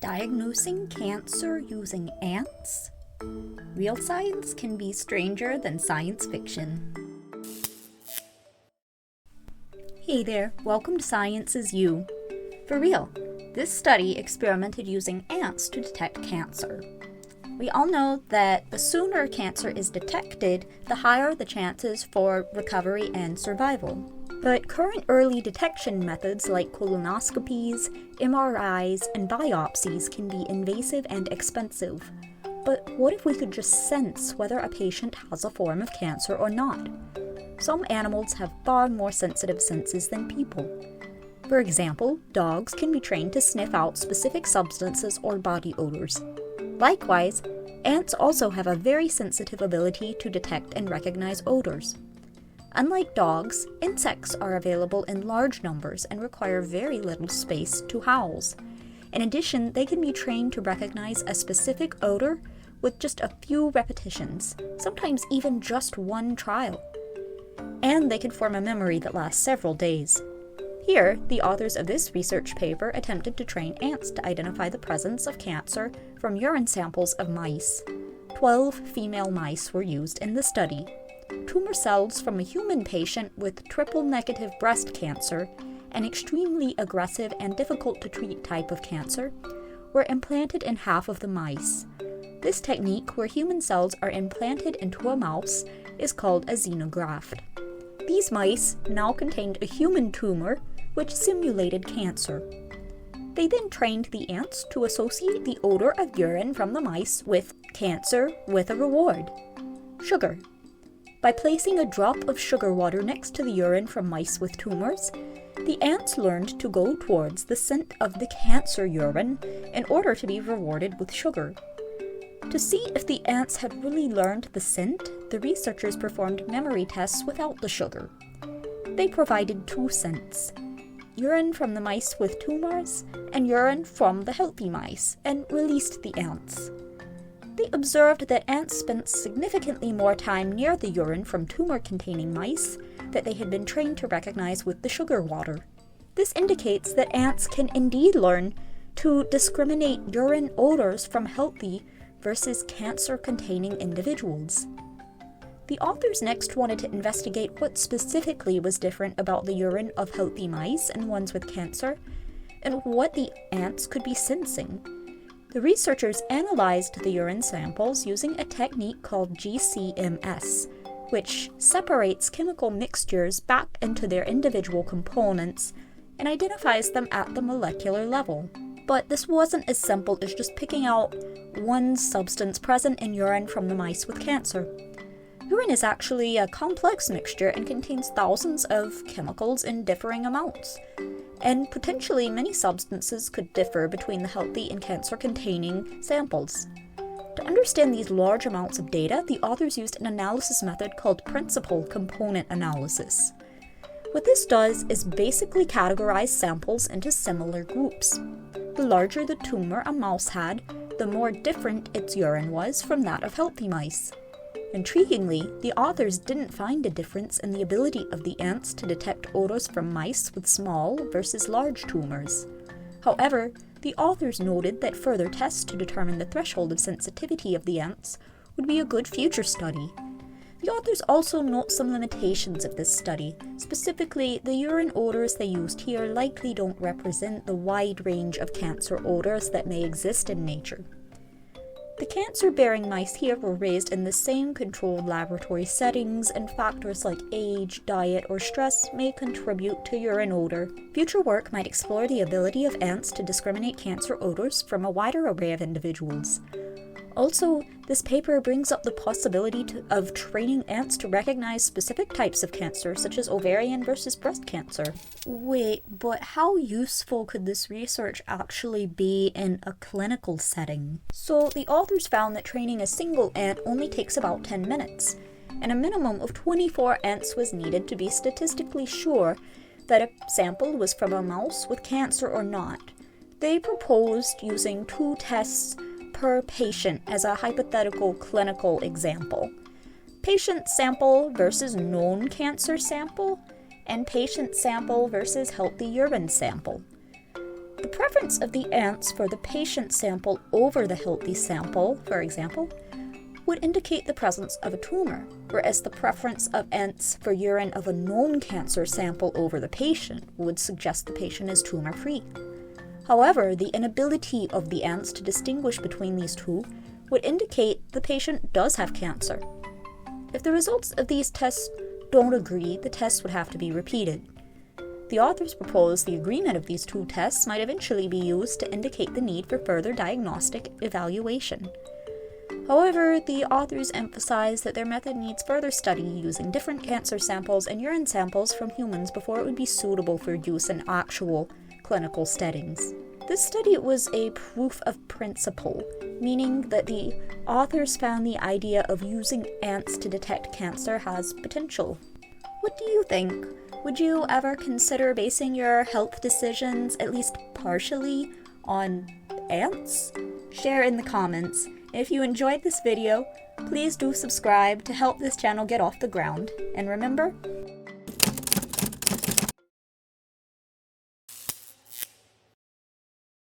Diagnosing cancer using ants? Real science can be stranger than science fiction. Hey there, welcome to Science is You. For real, this study experimented using ants to detect cancer. We all know that the sooner cancer is detected, the higher the chances for recovery and survival. But current early detection methods like colonoscopies, MRIs, and biopsies can be invasive and expensive. But what if we could just sense whether a patient has a form of cancer or not? Some animals have far more sensitive senses than people. For example, dogs can be trained to sniff out specific substances or body odors. Likewise, ants also have a very sensitive ability to detect and recognize odors. Unlike dogs, insects are available in large numbers and require very little space to house. In addition, they can be trained to recognize a specific odor with just a few repetitions, sometimes even just one trial. And they can form a memory that lasts several days. Here, the authors of this research paper attempted to train ants to identify the presence of cancer from urine samples of mice. 12 female mice were used in the study. Tumor cells from a human patient with triple-negative breast cancer, an extremely aggressive and difficult-to-treat type of cancer, were implanted in half of the mice. This technique, where human cells are implanted into a mouse, is called a xenograft. These mice now contained a human tumor, which simulated cancer. They then trained the ants to associate the odor of urine from the mice with cancer with a reward: sugar. By placing a drop of sugar water next to the urine from mice with tumors, the ants learned to go towards the scent of the cancer urine in order to be rewarded with sugar. To see if the ants had really learned the scent, the researchers performed memory tests without the sugar. They provided two scents: urine from the mice with tumors and urine from the healthy mice, and released the ants. They observed that ants spent significantly more time near the urine from tumor-containing mice that they had been trained to recognize with the sugar water. This indicates that ants can indeed learn to discriminate urine odors from healthy versus cancer-containing individuals. The authors next wanted to investigate what specifically was different about the urine of healthy mice and ones with cancer, and what the ants could be sensing. The researchers analyzed the urine samples using a technique called GCMS, which separates chemical mixtures back into their individual components and identifies them at the molecular level. But this wasn't as simple as just picking out one substance present in urine from the mice with cancer. Urine is actually a complex mixture and contains thousands of chemicals in differing amounts. And potentially many substances could differ between the healthy and cancer-containing samples. To understand these large amounts of data, the authors used an analysis method called principal component analysis. What this does is basically categorize samples into similar groups. The larger the tumor a mouse had, the more different its urine was from that of healthy mice. Intriguingly, the authors didn't find a difference in the ability of the ants to detect odors from mice with small versus large tumors. However, the authors noted that further tests to determine the threshold of sensitivity of the ants would be a good future study. The authors also note some limitations of this study. Specifically, the urine odors they used here likely don't represent the wide range of cancer odors that may exist in nature. The cancer-bearing mice here were raised in the same controlled laboratory settings, and factors like age, diet, or stress may contribute to urine odor. Future work might explore the ability of ants to discriminate cancer odors from a wider array of individuals. Also, this paper brings up the possibility of training ants to recognize specific types of cancer, such as ovarian versus breast cancer. Wait, but how useful could this research actually be in a clinical setting? So, the authors found that training a single ant only takes about 10 minutes, and a minimum of 24 ants was needed to be statistically sure that a sample was from a mouse with cancer or not. They proposed using 2 tests per patient as a hypothetical clinical example: patient sample versus known cancer sample, and patient sample versus healthy urine sample. The preference of the ants for the patient sample over the healthy sample, for example, would indicate the presence of a tumour, whereas the preference of ants for urine of a known cancer sample over the patient would suggest the patient is tumour-free. However, the inability of the ants to distinguish between these two would indicate the patient does have cancer. If the results of these tests don't agree, the tests would have to be repeated. The authors propose the agreement of these two tests might eventually be used to indicate the need for further diagnostic evaluation. However, the authors emphasize that their method needs further study using different cancer samples and urine samples from humans before it would be suitable for use in actual clinical settings. This study was a proof of principle, meaning that the authors found the idea of using ants to detect cancer has potential. What do you think? Would you ever consider basing your health decisions, at least partially, on ants? Share in the comments. If you enjoyed this video, please do subscribe to help this channel get off the ground. And remember,